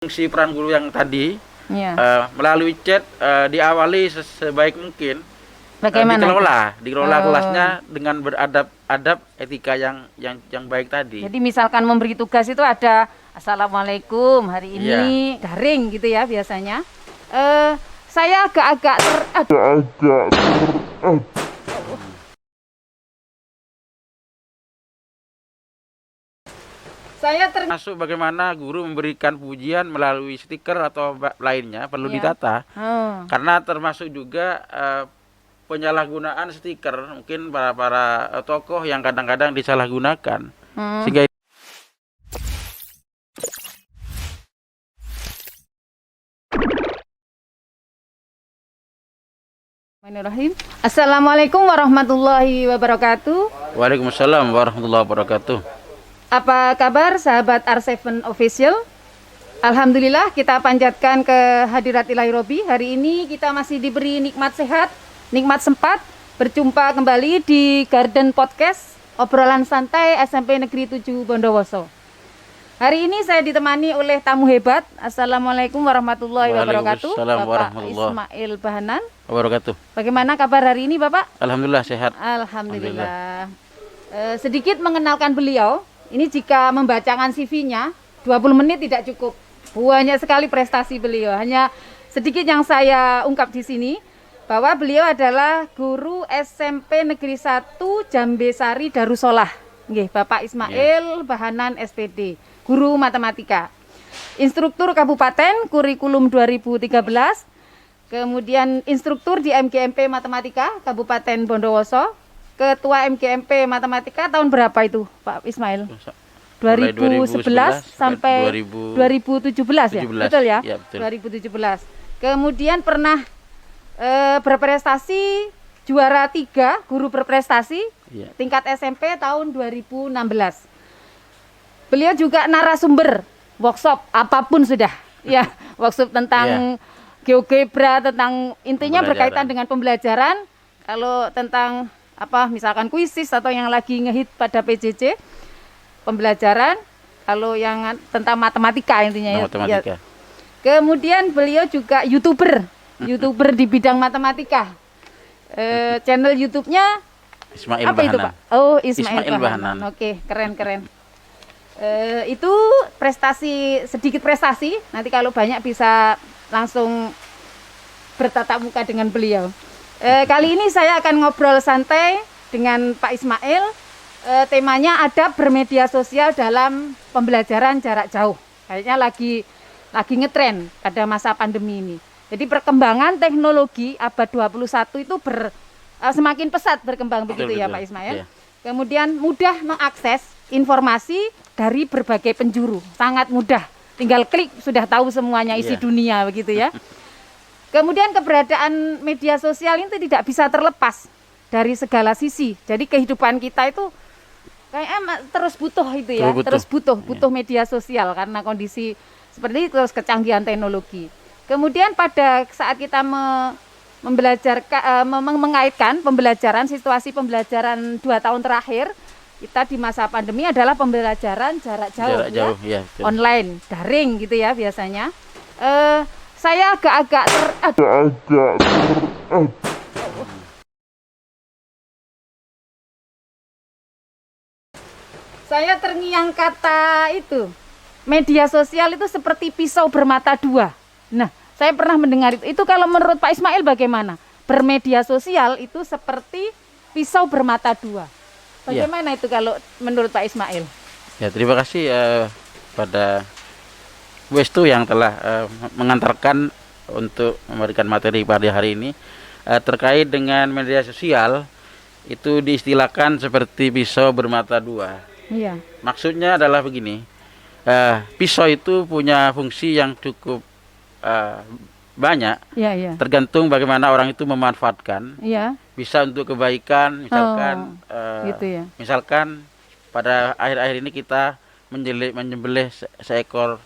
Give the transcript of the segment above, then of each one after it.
Fungsi peran guru yang tadi Ya. melalui chat diawali sebaik mungkin. Bagaimana? Dikelola kelasnya dengan beradab etika yang baik tadi. Jadi misalkan memberi tugas itu ada Assalamualaikum hari Iya. ini daring gitu ya biasanya. Saya agak-agak Masuk bagaimana guru memberikan pujian melalui stiker atau lainnya perlu Iya. ditata. Oh. Karena termasuk juga penyalahgunaan stiker mungkin para tokoh yang kadang-kadang disalahgunakan. Sehingga Bismillahirrahmanirrahim. Assalamualaikum warahmatullahi wabarakatuh. Waalaikumsalam warahmatullahi wabarakatuh. Apa kabar sahabat R7 Official? Alhamdulillah kita panjatkan ke hadirat ilahi Robi. Hari ini kita masih diberi nikmat sehat, nikmat sempat berjumpa kembali di Garden Podcast obrolan santai SMP Negeri 7 Bondowoso. Hari ini saya ditemani oleh tamu hebat. Assalamualaikum warahmatullahi wabarakatuh. Waalaikumsalam Bapak warahmatullahi Ismail Bahanan. wabarakatuh. Bagaimana kabar hari ini Bapak? Alhamdulillah sehat. Alhamdulillah. Sedikit mengenalkan beliau. Ini jika membacakan CV-nya 20 menit tidak cukup. Banyak sekali prestasi beliau. Hanya sedikit yang saya ungkap di sini bahwa beliau adalah guru SMP Negeri 1 Jambesari Darussolah. Nggih, Bapak Ismail Bahanan SPD, guru matematika. Instruktur Kabupaten kurikulum 2013. Kemudian instruktur di MGMP Matematika Kabupaten Bondowoso. Ketua MGMP Matematika tahun berapa itu, Pak Ismail? 2011 sampai 2017 ya? Betul ya? Ya, betul. 2017. Kemudian pernah berprestasi juara 3 guru berprestasi Ya. tingkat SMP tahun 2016. Beliau juga narasumber workshop apapun sudah. Ya, workshop tentang GeoGebra, tentang intinya berkaitan dengan pembelajaran. Kalau tentang misalkan kuisis atau yang lagi ngehit pada PJJ pembelajaran, kalau yang tentang matematika intinya Matematika. ya. Kemudian beliau juga YouTuber di bidang matematika. Channel YouTube-nya Ismail apa Bahanan. itu Pak? Oh, Ismail Bahanan. Bahanan. Oke, keren. Itu sedikit prestasi. Nanti kalau banyak bisa langsung bertatap muka dengan beliau. Kali ini saya akan ngobrol santai dengan Pak Ismail. Temanya adab bermedia sosial dalam pembelajaran jarak jauh. Kayaknya lagi ngetren pada masa pandemi ini. Jadi perkembangan teknologi abad 21 itu semakin pesat berkembang begitu ya Pak Ismail. Ya. Kemudian mudah mengakses informasi dari berbagai penjuru. Sangat mudah. Tinggal klik sudah tahu semuanya isi dunia begitu ya. Kemudian keberadaan media sosial ini tidak bisa terlepas dari segala sisi. Jadi kehidupan kita itu kayaknya terus butuh itu ya, terus butuh media sosial karena kondisi seperti itu, terus kecanggihan teknologi. Kemudian pada saat kita mengaitkan pembelajaran, situasi pembelajaran 2 tahun terakhir kita di masa pandemi adalah pembelajaran jarak jauh, Ya, online, daring gitu ya biasanya. Saya agak-agak saya terngiang kata itu. Media sosial itu seperti pisau bermata dua. Nah, saya pernah mendengar itu. Itu kalau menurut Pak Ismail bagaimana? Bermedia sosial itu seperti pisau bermata dua. Bagaimana itu kalau menurut Pak Ismail? Ya, terima kasih pada Westu yang telah mengantarkan untuk memberikan materi pada hari ini terkait dengan media sosial. Itu diistilahkan seperti pisau bermata dua. Iya. Maksudnya adalah begini, pisau itu punya fungsi yang cukup banyak. Iya. Tergantung bagaimana orang itu memanfaatkan. Iya. Bisa untuk kebaikan, misalkan, gitu ya. misalkan pada akhir-akhir ini kita menyembelih seekor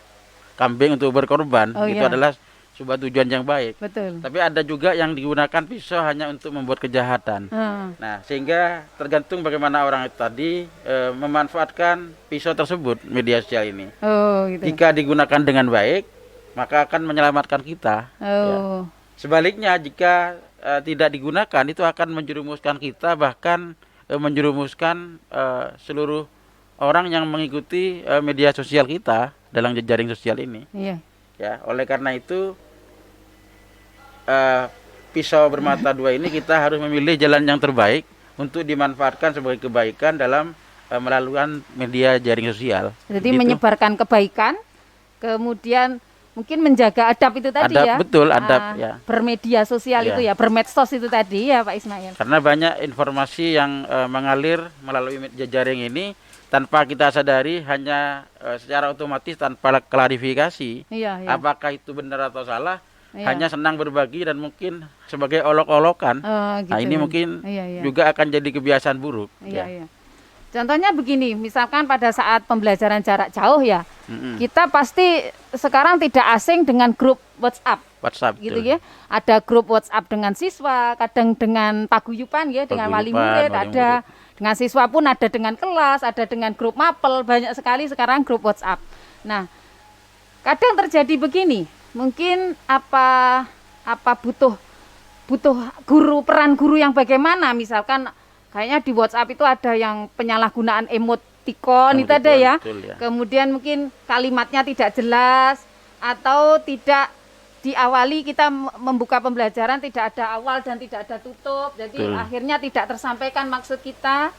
kambing untuk berkorban, itu adalah sebuah tujuan yang baik. Betul. Tapi ada juga yang digunakan pisau hanya untuk membuat kejahatan. Nah, sehingga tergantung bagaimana orang itu tadi memanfaatkan pisau tersebut, media sosial ini. Oh, gitu. Jika digunakan dengan baik, maka akan menyelamatkan kita. Ya. Oh. Sebaliknya jika tidak digunakan itu akan menjerumuskan kita, bahkan menjerumuskan seluruh orang yang mengikuti media sosial kita dalam jejaring sosial ini. Iya. Ya, oleh karena itu pisau bermata dua ini kita harus memilih jalan yang terbaik untuk dimanfaatkan sebagai kebaikan dalam melalui media jaring sosial. Jadi Gitu. menyebarkan kebaikan, kemudian mungkin menjaga adab itu tadi Adab, ya. betul, adab, ya. Bermedia sosial Ya. itu ya, bermedsos itu tadi ya Pak Ismail. Karena banyak informasi yang mengalir melalui jejaring ini tanpa kita sadari, hanya secara otomatis tanpa klarifikasi Iya, iya. apakah itu benar atau salah, Iya. hanya senang berbagi dan mungkin sebagai olok-olokan. Oh, gitu. Nah, ini mungkin Iya, iya. juga akan jadi kebiasaan buruk. Iya, Ya. iya. Contohnya begini, misalkan pada saat pembelajaran jarak jauh ya, kita pasti sekarang tidak asing dengan grup WhatsApp. WhatsApp Gitu betul. ya. Ada grup WhatsApp dengan siswa, kadang dengan paguyuban ya, dengan wali Paguyuban, murid, wali ada dengan siswa pun, ada dengan kelas, ada dengan grup mapel, banyak sekali sekarang grup WhatsApp. Nah, kadang terjadi begini, mungkin apa butuh guru, peran guru yang bagaimana, misalkan kayaknya di WhatsApp itu ada yang penyalahgunaan emoticon itu ada ya. Betul, ya. Kemudian mungkin kalimatnya tidak jelas atau tidak diawali, kita membuka pembelajaran tidak ada awal dan tidak ada tutup. Jadi Betul. akhirnya tidak tersampaikan maksud kita.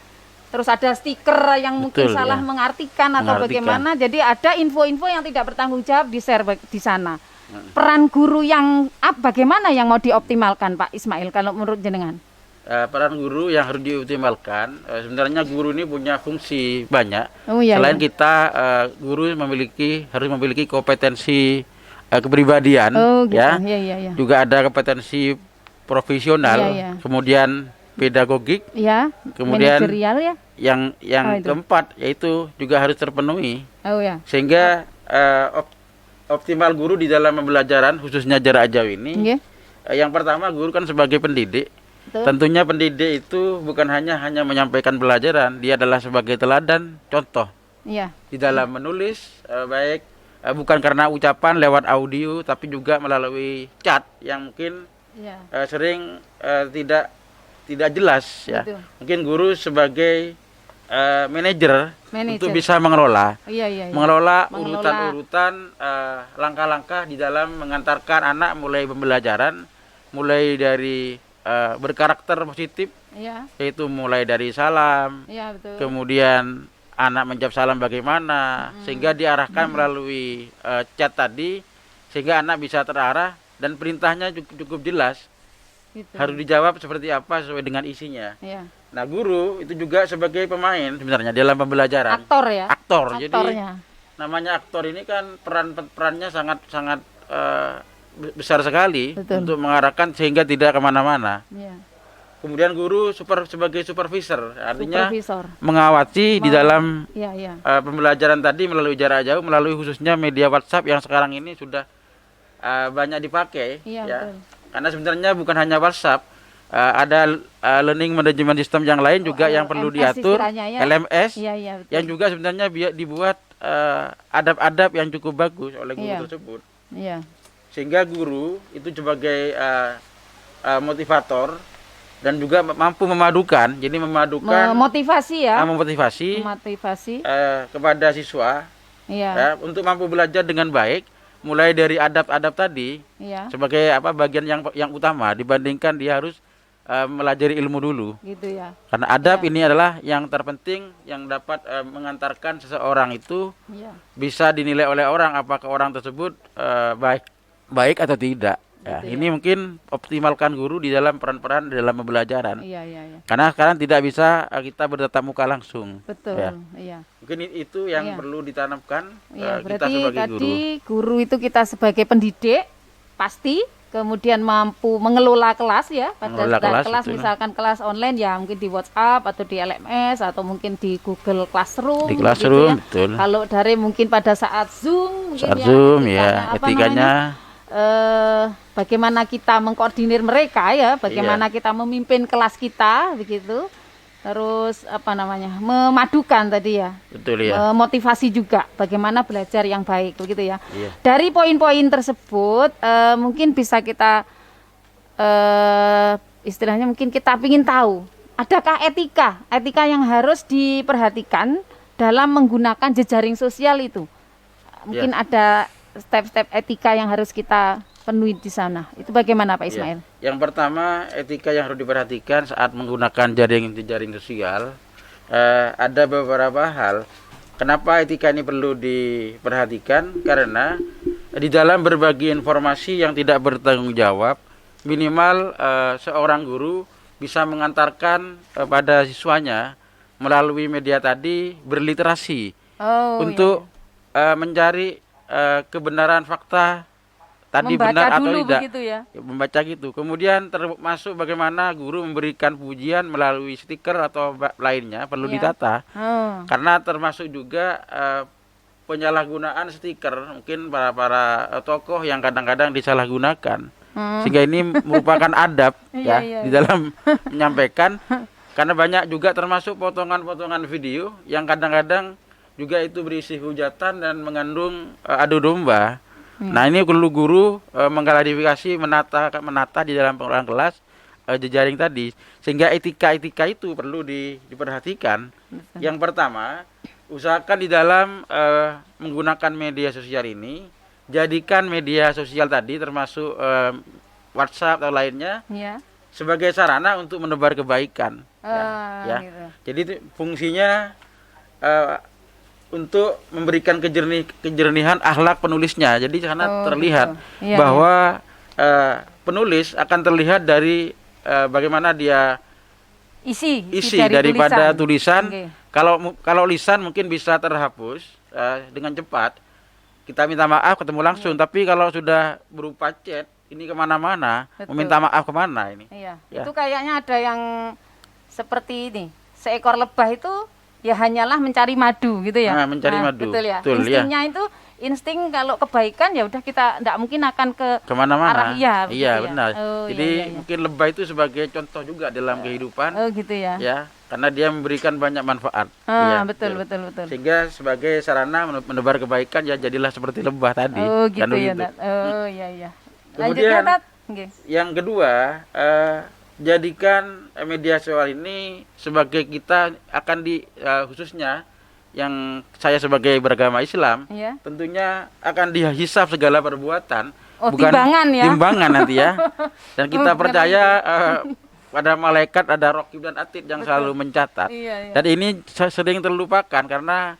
Terus ada stiker yang mungkin Betul, salah ya. mengartikan atau Mengartikan. bagaimana. Jadi ada info-info yang tidak bertanggung jawab di share di sana. Peran guru yang bagaimana yang mau dioptimalkan Pak Ismail kalau menurut jenengan? Peran guru yang harus dioptimalkan, sebenarnya guru ini punya fungsi banyak. Oh, iya, Selain iya. kita, guru harus memiliki kompetensi kepribadian, Oh, gitu. ya. Iya, iya, iya. Juga ada kompetensi profesional, Iya, iya. kemudian pedagogik, Ya, kemudian manajerial ya. yang Oh, itu. keempat yaitu juga harus terpenuhi, Oh ya. sehingga optimal guru di dalam pembelajaran khususnya jarak jauh ini. Nggih. Yang pertama, guru kan sebagai pendidik. Betul. Tentunya pendidik itu bukan hanya menyampaikan pelajaran, dia adalah sebagai teladan, contoh Iya. di dalam menulis, baik bukan karena ucapan lewat audio, tapi juga melalui chat yang mungkin Iya. sering tidak jelas, ya. Betul. Mungkin guru sebagai manajer Manajer. untuk bisa mengelola Iya, iya, iya. mengelola Mengelola. urutan-urutan langkah-langkah di dalam mengantarkan anak mulai pembelajaran, mulai dari berkarakter positif, Iya. yaitu mulai dari salam, Iya, betul. kemudian anak menjawab salam bagaimana, sehingga diarahkan melalui chat tadi, sehingga anak bisa terarah dan perintahnya cukup jelas, Gitu. harus dijawab seperti apa sesuai dengan isinya. Iya. Nah, guru itu juga sebagai pemain sebenarnya dalam pembelajaran. Aktor ya. Aktor. Jadi Aktornya. namanya aktor ini kan perannya sangat besar sekali. Betul. Untuk mengarahkan sehingga tidak kemana-mana. Iya. Kemudian guru sebagai supervisor, artinya Supervisor. mengawasi di dalam Iya, iya. pembelajaran tadi melalui jarak jauh, melalui khususnya media WhatsApp yang sekarang ini sudah banyak dipakai. Iya, Ya. betul. Karena sebenarnya bukan hanya WhatsApp, ada learning management system yang lain juga yang perlu LMS diatur, istilahnya ya. LMS, Iya, iya, betul. yang juga sebenarnya dibuat adab-adab yang cukup bagus oleh guru Iya. tersebut, Iya. sehingga guru itu sebagai motivator dan juga mampu memadukan, jadi memadukan, Memotivasi ya. memotivasi Memotivasi. kepada siswa Iya. ya, untuk mampu belajar dengan baik, mulai dari adab-adab tadi Iya. sebagai bagian yang utama dibandingkan dia harus melajari ilmu dulu. Gitu ya. Karena adab Iya. ini adalah yang terpenting yang dapat mengantarkan seseorang itu Iya. bisa dinilai oleh orang apakah orang tersebut baik atau tidak. Ya, Gitu ini mungkin optimalkan guru di dalam peran-peran dalam pembelajaran. Iya, iya, iya. Karena sekarang tidak bisa kita bertatap muka langsung. Betul. Ya. Iya. Mungkin itu yang Iya. perlu ditanamkan Iya, kita berarti sebagai tadi guru. guru itu kita sebagai pendidik pasti, kemudian mampu mengelola kelas ya, pada Mengelola saat kelas, betul. misalkan kelas online ya mungkin di WhatsApp atau di LMS atau mungkin di Google Classroom. Di gitu Classroom, ya. betul. Kalau dari mungkin pada saat Zoom, mungkin Saat Zoom etikanya, ya, apa etikanya namanya, bagaimana kita mengkoordinir mereka ya, bagaimana Iya. kita memimpin kelas kita begitu. terus apa namanya, memadukan tadi ya, Betul ya. motivasi juga bagaimana belajar yang baik begitu ya. Iya. Dari poin-poin tersebut mungkin bisa kita istilahnya mungkin kita ingin tahu, adakah etika yang harus diperhatikan dalam menggunakan jejaring sosial itu? Mungkin ada step-step etika yang harus kita penuhi di sana. Itu bagaimana Pak Ismail? Yang pertama, etika yang harus diperhatikan saat menggunakan jejaring sosial, ada beberapa hal. Kenapa etika ini perlu diperhatikan? Karena di dalam berbagi informasi yang tidak bertanggung jawab, minimal seorang guru bisa mengantarkan pada siswanya melalui media tadi berliterasi untuk mencari kebenaran fakta tadi membaca benar atau dulu tidak. begitu ya. Membaca gitu. Kemudian termasuk bagaimana guru memberikan pujian melalui stiker atau lainnya perlu ditata. Karena termasuk juga penyalahgunaan stiker, mungkin para tokoh yang kadang-kadang disalahgunakan. Sehingga ini merupakan adab di dalam menyampaikan, karena banyak juga termasuk potongan-potongan video yang kadang-kadang juga itu berisi hujatan dan mengandung adu domba. Nah, ini perlu guru mengklarifikasi, menata di dalam ruang kelas jejaring tadi, sehingga etika itu perlu diperhatikan. Yang pertama, usahakan di dalam menggunakan media sosial ini, jadikan media sosial tadi termasuk WhatsApp atau lainnya sebagai sarana untuk menebar kebaikan. Gitu. Jadi fungsinya untuk memberikan kejernihan akhlak penulisnya. Jadi karena terlihat bahwa penulis akan terlihat dari bagaimana dia isi daripada tulisan. Kalau lisan mungkin bisa terhapus dengan cepat. Kita minta maaf ketemu langsung. Tapi kalau sudah berupa chat, ini kemana-mana, meminta maaf kemana ini? Itu kayaknya ada yang seperti ini. Seekor lebah itu ya hanyalah mencari madu gitu ya. Mencari madu. Betul ya. Instingnya itu insting kalau kebaikan ya udah kita tidak mungkin akan kemana-mana. Iya benar. Jadi mungkin lebah itu sebagai contoh juga dalam kehidupan. Gitu ya. Ya, karena dia memberikan banyak manfaat. Betul. Sehingga sebagai sarana menebar kebaikan ya jadilah seperti lebah tadi. Gitu ya. Iya. Kemudian yang kedua, jadikan media sosial ini sebagai kita akan khususnya yang saya sebagai beragama Islam, tentunya akan dihisab segala perbuatan, bukan timbangan nanti ya. Dan kita percaya pada malaikat ada Raqib dan Atid yang selalu mencatat. Dan ini sering terlupakan karena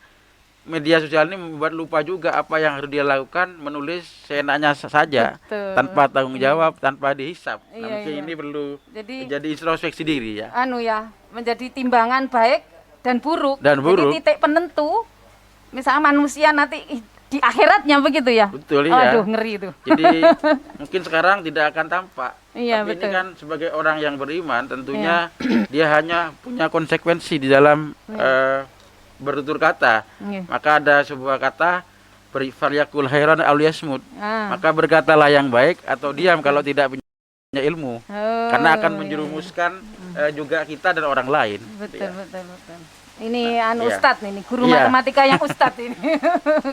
media sosial ini membuat lupa juga apa yang harus dia lakukan, menulis seenaknya saja, tanpa tanggung jawab, tanpa dihisap. Mungkin ini perlu jadi introspeksi diri ya. Menjadi timbangan baik dan buruk. Jadi titik penentu, misalnya manusia nanti di akhiratnya begitu ya. Betul ya. Aduh, ngeri itu. Jadi mungkin sekarang tidak akan tampak. Tapi betul. ini kan sebagai orang yang beriman, tentunya dia hanya punya konsekuensi di dalam bertutur kata. Maka ada sebuah kata falyakul khairan aw liyasmut. Maka berkatalah yang baik atau diam kalau tidak punya ilmu. Karena akan menjerumuskan juga kita dan orang lain. Betul. Ini Ustadz ini, guru matematika yang Ustadz ini.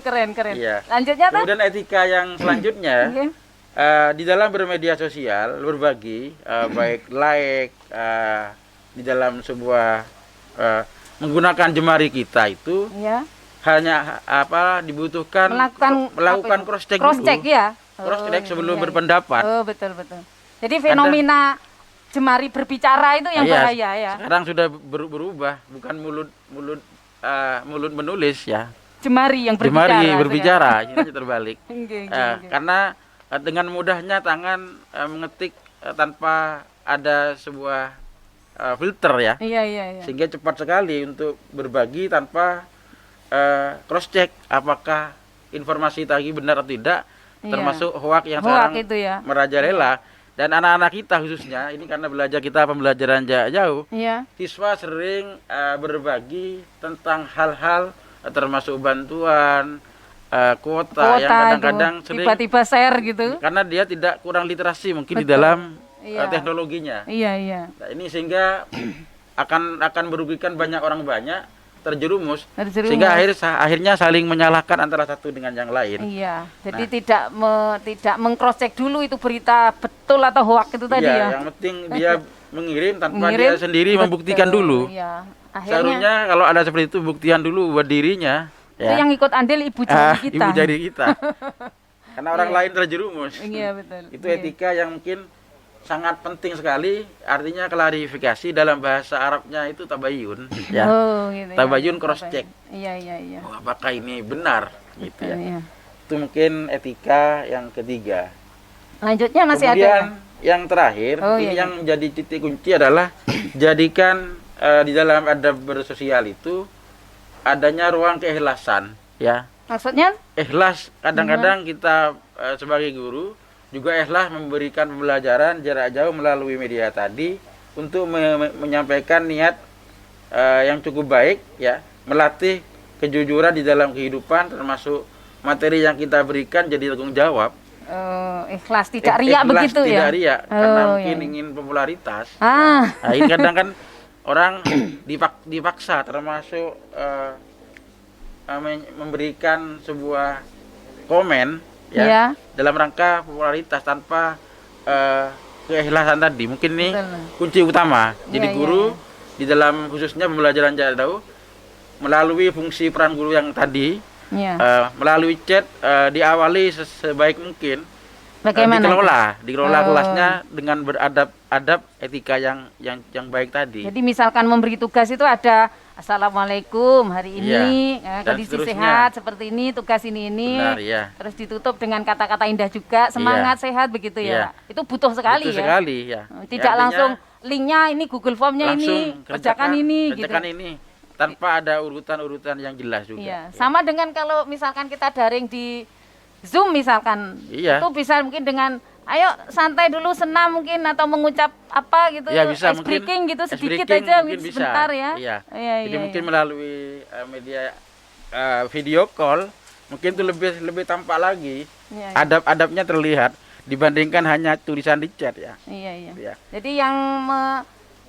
Keren. Lanjutnya kemudian etika yang selanjutnya di dalam bermedia sosial berbagi baik di dalam sebuah menggunakan jemari kita itu hanya dibutuhkan melakukan cross check sebelum berpendapat. Betul. Jadi fenomena jemari berbicara itu yang bahaya ya. Sekarang sudah berubah, bukan mulut menulis ya. Jemari yang berbicara ini terbalik. Karena dengan mudahnya tangan mengetik tanpa ada sebuah filter ya. Sehingga cepat sekali untuk berbagi tanpa cross check apakah informasi tadi benar atau tidak, termasuk hoak yang sekarang merajalela. Dan anak-anak kita khususnya ini karena kita pembelajaran jarak jauh, siswa sering berbagi tentang hal-hal termasuk bantuan, kuota yang kadang-kadang sering tiba-tiba share gitu. Karena dia kurang literasi mungkin di dalam teknologinya. Nah, ini sehingga akan merugikan banyak orang banyak, terjerumus. Terjerumus. Sehingga akhirnya saling menyalahkan antara satu dengan yang lain. Iya, jadi tidak meng-cross check dulu itu berita betul atau hoax itu tadi ya. Yang penting dia mengirim tanpa Mengirim, dia sendiri betul. membuktikan dulu. Iya. Akhirnya Seharusnya kalau ada seperti itu buktian dulu buat dirinya. itu yang ikut andil ibu jari kita. Ibu jari kita. Karena orang Iya. lain terjerumus. Iya betul. Itu Iya. etika yang mungkin sangat penting sekali. Artinya klarifikasi dalam bahasa Arabnya itu tabayun. Ya. Oh, gitu, Tabayun ya. cross check. Iya, iya, iya. Oh, apakah ini benar? Gitu ya. Iya. Itu mungkin etika yang ketiga. Lanjutnya masih ada Kemudian ya? yang terakhir, Oh, ini iya, yang jadi titik kunci adalah jadikan di dalam adab bersosial itu adanya ruang keikhlasan, ya. Maksudnya? Ikhlas kadang-kadang kita sebagai guru juga ikhlas memberikan pembelajaran jarak jauh melalui media tadi untuk menyampaikan niat yang cukup baik, ya, melatih kejujuran di dalam kehidupan termasuk materi yang kita berikan jadi tanggung jawab. Ikhlas tidak riak begitu ya? Tidak riak karena mungkin iya. ingin popularitas. Ah, Nah, ini kadang kan orang dipaksa termasuk memberikan sebuah komen ya Iya. dalam rangka popularitas tanpa keikhlasan tadi. Mungkin ini Betul. kunci utama. Jadi Iya, guru iya. di dalam khususnya pembelajaran jarak jauh melalui fungsi peran guru yang tadi iya. melalui chat diawali sebaik mungkin. Bagaimana? Dikelola Oh. kelasnya dengan beradab etika yang baik tadi. Jadi misalkan memberi tugas itu ada Assalamualaikum hari Iya. ini Dan kondisi seterusnya. sehat seperti ini, tugas ini. Benar, iya. Terus ditutup dengan kata-kata indah juga, semangat sehat begitu Iya. ya. Itu butuh sekali Betul ya. sekali ya. Tidak Ya, artinya langsung linknya ini Google Formnya langsung ini kerjakan ini gitu. kerjakan ini tanpa ada urutan-urutan yang jelas juga. Iya, Ya. sama dengan kalau misalkan kita daring di Zoom misalkan, Iya. itu bisa mungkin dengan ayo santai dulu senam mungkin atau mengucap apa gitu, Ya, bisa ice mungkin breaking gitu ice sedikit breaking aja mungkin mungkin bisa. sebentar ya. Iya. Iya, Jadi iya, mungkin iya. melalui media video call mungkin itu lebih tampak lagi. Iya, iya. Adab-adabnya terlihat dibandingkan hanya tulisan di chat ya. Iya, iya. Iya. Jadi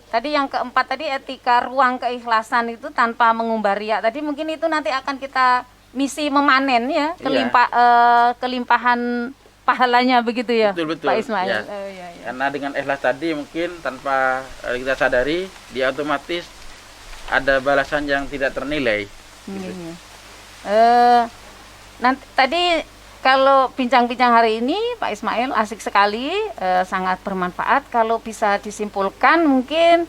tadi yang keempat tadi etika ruang keikhlasan itu tanpa mengumbar riak. Tadi mungkin itu nanti akan kita misi memanen ya, Iya. kelimpahan pahalanya begitu ya, Betul, Pak Ismail. ya. Oh, iya, iya. Karena dengan ikhlas tadi mungkin tanpa kita sadari dia otomatis ada balasan yang tidak ternilai. Iya. Nanti tadi kalau bincang-bincang hari ini Pak Ismail asik sekali, sangat bermanfaat. Kalau bisa disimpulkan mungkin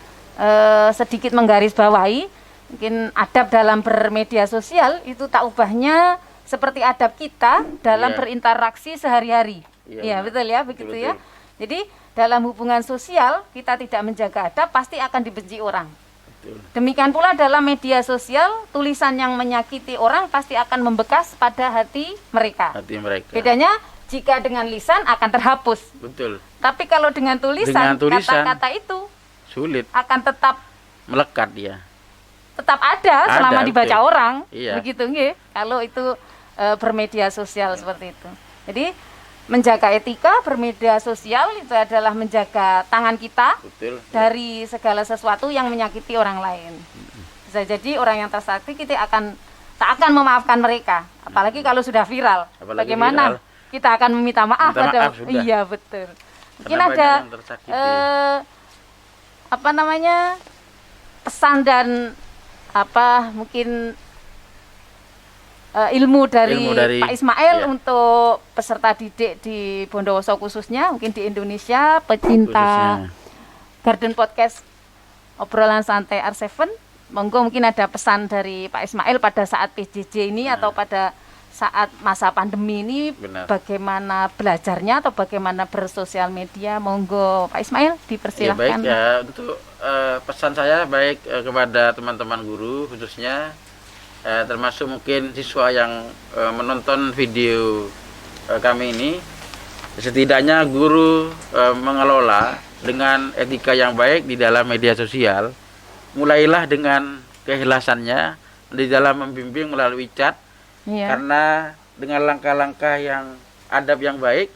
sedikit menggarisbawahi, mungkin adab dalam bermedia sosial itu tak ubahnya seperti adab kita dalam Iya. berinteraksi sehari-hari. Iya, Iya, benar. betul ya, begitu Betul, ya. Jadi dalam hubungan sosial kita tidak menjaga adab pasti akan dibenci orang. Betul. Demikian pula dalam media sosial, tulisan yang menyakiti orang pasti akan membekas pada hati mereka. Hati mereka. Bedanya jika dengan lisan akan terhapus. Betul. Tapi kalau dengan tulisan, Dengan tulisan. kata-kata itu Sulit akan tetap melekat dia. ada selama Ada, dibaca betul. orang. Iya. Begitu nggih. Kalau itu bermedia sosial seperti itu. Jadi menjaga etika bermedia sosial itu adalah menjaga tangan kita Betul. dari segala sesuatu yang menyakiti orang lain. Bisa jadi orang yang tersakiti kita tak akan memaafkan mereka, apalagi kalau sudah viral. Apalagi Bagaimana viral. kita akan meminta maaf? Minta maaf sudah. Iya betul. Mungkin Karena ada banyak yang tersakiti. apa namanya pesan dan mungkin ilmu dari Pak Ismail iya. untuk peserta didik di Bondowoso khususnya, mungkin di Indonesia, pecinta Khususnya. Garden Podcast obrolan santai R7. Monggo mungkin ada pesan dari Pak Ismail pada saat PJJ ini atau pada saat masa pandemi ini. Benar. Bagaimana belajarnya atau bagaimana bersosial media. Monggo Pak Ismail Ya, dipersilahkan. baik ya, untuk pesan saya baik kepada teman-teman guru khususnya termasuk mungkin siswa yang menonton video kami ini, setidaknya guru mengelola dengan etika yang baik di dalam media sosial. Mulailah dengan keikhlasannya di dalam membimbing melalui chat, Iya. karena dengan langkah-langkah yang adab yang baik,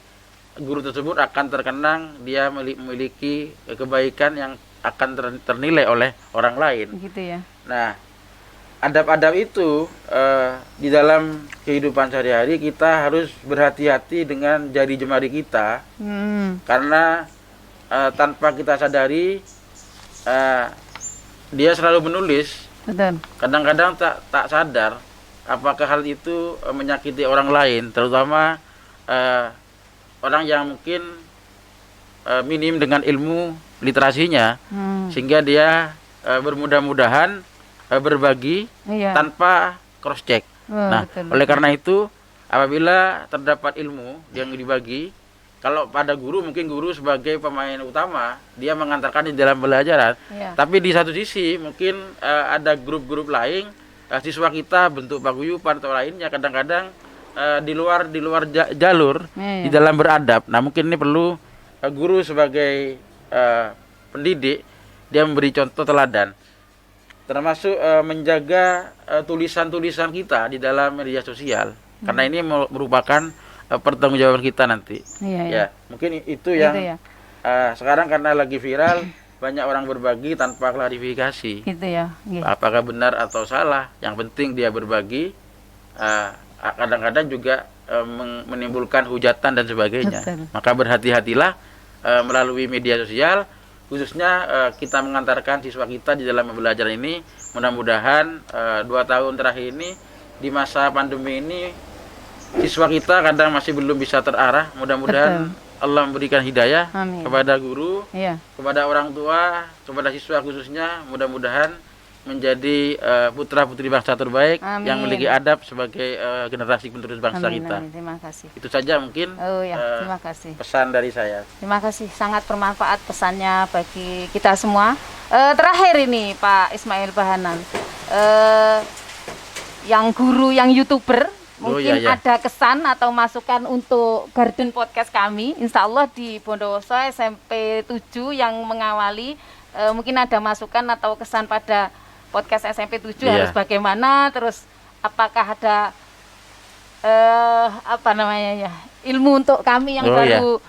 guru tersebut akan terkenang dia memiliki kebaikan yang akan ternilai oleh orang lain. Gitu ya. Nah, adab-adab itu di dalam kehidupan sehari-hari kita harus berhati-hati dengan jari jemari kita, karena tanpa kita sadari dia selalu menulis. Betul. Kadang-kadang tak sadar apakah hal itu menyakiti orang lain, terutama orang yang mungkin minim dengan ilmu literasinya, sehingga dia bermudah-mudahan berbagi tanpa cross check. Nah, betul. oleh karena itu apabila terdapat ilmu yang dibagi, kalau pada guru mungkin guru sebagai pemain utama, dia mengantarkan di dalam pembelajaran. Tapi di satu sisi mungkin ada grup-grup lain, siswa kita bentuk paguyuban atau lainnya, kadang-kadang di luar jalur di dalam beradab. Nah, mungkin ini perlu guru sebagai pendidik, dia memberi contoh teladan, termasuk menjaga tulisan-tulisan kita di dalam media sosial, karena ini merupakan pertanggungjawaban kita nanti. Ya, mungkin itu yang sekarang karena lagi viral, banyak orang berbagi tanpa klarifikasi. Gitu ya. Apakah benar atau salah? Yang penting dia berbagi. Kadang-kadang juga menimbulkan hujatan dan sebagainya. Betul. Maka berhati-hatilah melalui media sosial, khususnya kita mengantarkan siswa kita di dalam belajar ini. Mudah-mudahan 2 tahun terakhir ini, di masa pandemi ini, siswa kita kadang masih belum bisa terarah. Mudah-mudahan Allah memberikan hidayah kepada guru, kepada orang tua, kepada siswa khususnya. Mudah-mudahan menjadi putra-putri bangsa terbaik yang memiliki adab sebagai generasi penerus bangsa kita. Terima kasih. Itu saja mungkin terima kasih. Pesan dari saya. Terima kasih, sangat bermanfaat pesannya bagi kita semua. Terakhir ini Pak Ismail Bahanan, yang guru, yang YouTuber, mungkin ada kesan atau masukan untuk Garden Podcast kami. Insya Allah di Bondowoso SMP 7 yang mengawali, mungkin ada masukan atau kesan pada podcast SMP 7 harus bagaimana, terus apakah ada ilmu untuk kami yang baru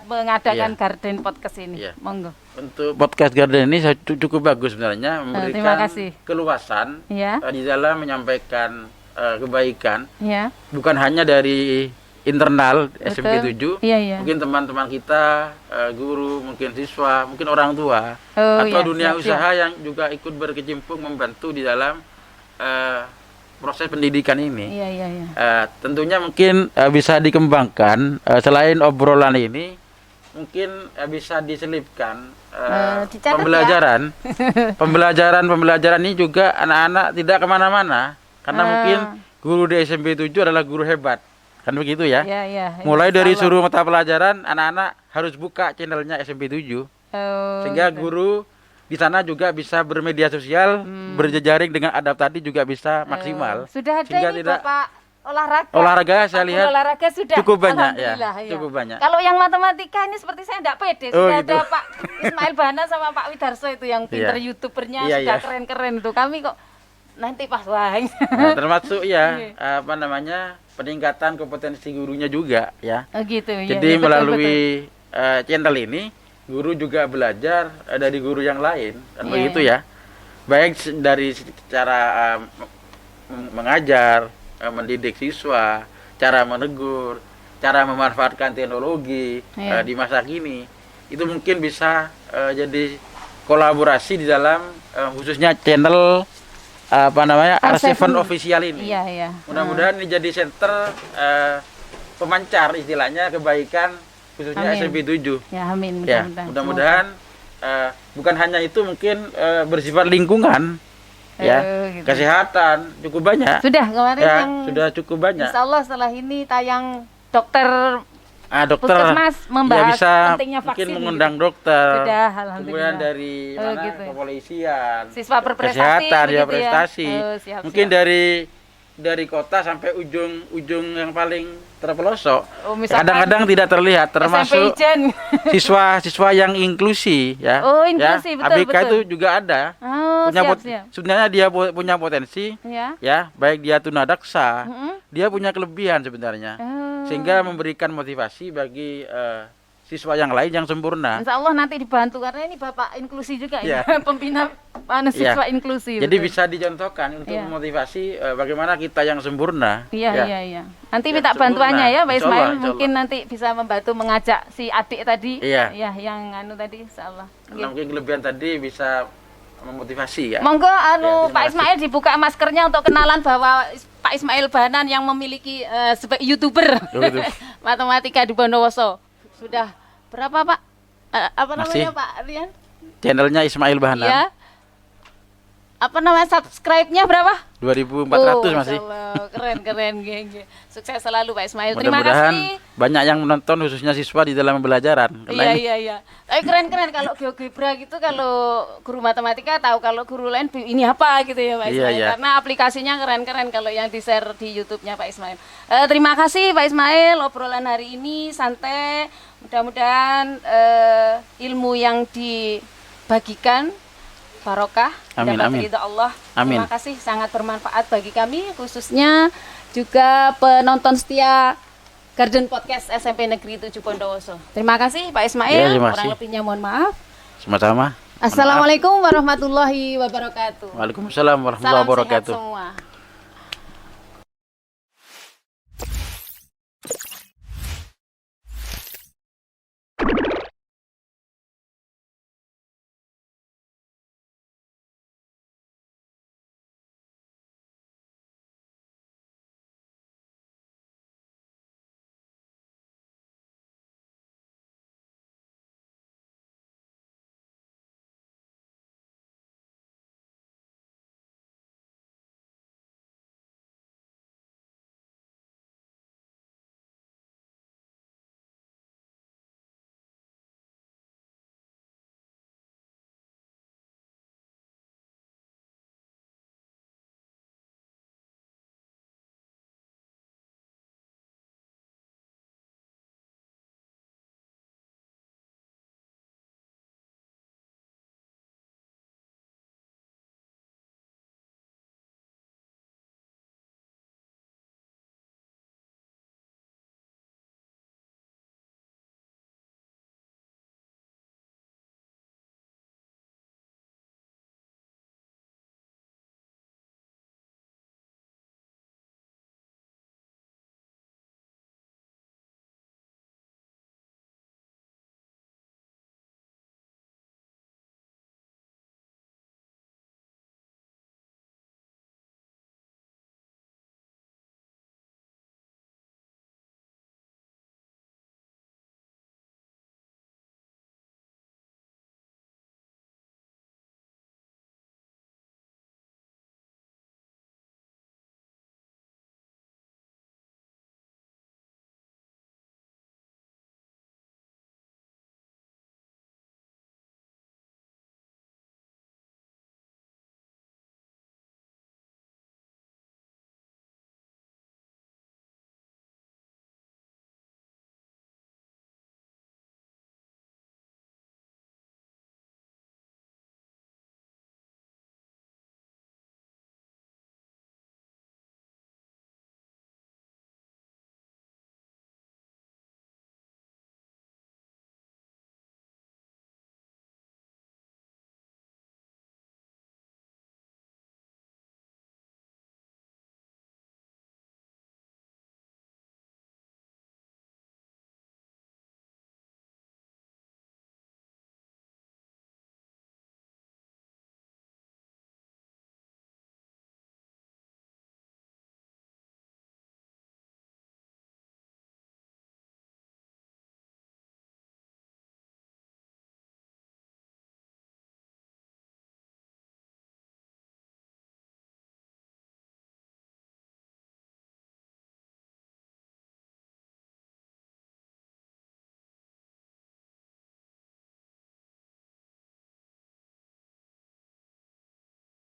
mengadakan Garden Podcast ini. Monggo. Untuk podcast Garden ini cukup bagus sebenarnya, memberikan keluasan di dalam menyampaikan kebaikan, bukan hanya dari internal SMP 7, mungkin teman-teman kita, guru, mungkin siswa, mungkin orang tua, atau dunia usaha yang juga ikut berkecimpung membantu di dalam proses pendidikan ini. Tentunya mungkin bisa dikembangkan, selain obrolan ini, mungkin bisa diselipkan pembelajaran ini juga anak-anak tidak kemana-mana, karena mungkin guru di SMP 7 adalah guru hebat. Kan begitu ya? Mulai dari suruh mata pelajaran, anak-anak harus buka channelnya SMP 7. Sehingga guru di sana juga bisa bermedia sosial, berjejaring dengan adab tadi juga bisa maksimal. Sudah ada ini Bapak olahraga. Olahraga saya lihat olahraga sudah cukup banyak cukup banyak. Kalau yang matematika ini seperti saya enggak pede. Sudah ada Pak Ismail Bahanan sama Pak Widarso itu yang pinter YouTubernya, sudah keren-keren itu. Kami kok nanti pas wahing. Termasuk peningkatan kompetensi gurunya juga ya. Jadi betul, melalui channel ini guru juga belajar dari guru yang lain, kan begitu ya. Baik dari cara mengajar, mendidik siswa, cara menegur, cara memanfaatkan teknologi di masa kini. Itu mungkin bisa jadi kolaborasi di dalam khususnya channel Arseven official ini. Mudah-mudahan ini jadi center pemancar istilahnya kebaikan khususnya SMP 7. Amin. Mudah-mudahan bukan hanya itu, mungkin bersifat lingkungan, kesehatan cukup banyak. Sudah kemarin yang sudah cukup banyak. Insya Allah setelah ini tayang dokter Puskesmas membahas bisa pentingnya vaksin. Mungkin mengundang dokter. Sudah, alhamdulillah. Kemudian dari kepolisian, siswa berprestasi, kesehatan, prestasi. Mungkin siap. dari kota sampai ujung yang paling terpelosok. Kadang-kadang tidak terlihat, termasuk siswa-siswa yang inklusi ya. Inklusi, betul, ABK itu juga ada. Sebenarnya dia punya potensi ya, baik dia tunadaksa, dia punya kelebihan sebenarnya. Sehingga memberikan motivasi bagi siswa yang lain yang sempurna. Insya Allah nanti dibantu karena ini Bapak inklusi juga Iya. ya, pembina siswa inklusi. Jadi betul. bisa dicontohkan untuk Iya. memotivasi bagaimana kita yang sempurna. Iya, ya. iya, iya. Nanti Ya, minta sempurna. bantuannya ya, Pak Insya Ismail. Allah, insya Mungkin nanti bisa membantu mengajak si adik tadi. Iya. Ya, yang anu tadi, insya Allah. Karena mungkin kelebihan tadi bisa memotivasi ya. Monggo Ya, anu terima Pak kasih. Ismail dibuka maskernya untuk kenalan bahwa Pak Ismail Banan yang memiliki sebagai YouTuber Oh, gitu. matematika di Bondowoso. Sudah berapa Pak? Apa namanya Masih. Pak Rian? Channelnya Ismail Bahanan. Ya. Apa namanya subscribe-nya berapa? 2.400 masih. Masya Allah, keren, geng. Sukses selalu Pak Ismail. Terima Mudah-mudahan kasih. banyak yang menonton khususnya siswa di dalam pembelajaran. Karena ini Iya. Tapi keren kalau GeoGebra gitu, kalau guru matematika tahu, kalau guru lain ini apa gitu ya Pak Iya, Ismail. iya. Karena aplikasinya keren kalau yang di-share di YouTube-nya Pak Ismail. Terima kasih Pak Ismail, obrolan hari ini santai. Mudah-mudahan ilmu yang dibagikan barokah, Amin, dapat amin. ridha Allah. Amin. Terima kasih, sangat bermanfaat bagi kami, khususnya juga penonton setia Garden Podcast SMP Negeri 7 Bondowoso. Terima kasih Pak Ismail. Ya, terima Kurang kasih. lebihnya mohon maaf. sama-sama. Assalamualaikum warahmatullahi wabarakatuh. Waalaikumsalam warahmatullahi Salam sehat wabarakatuh. semua.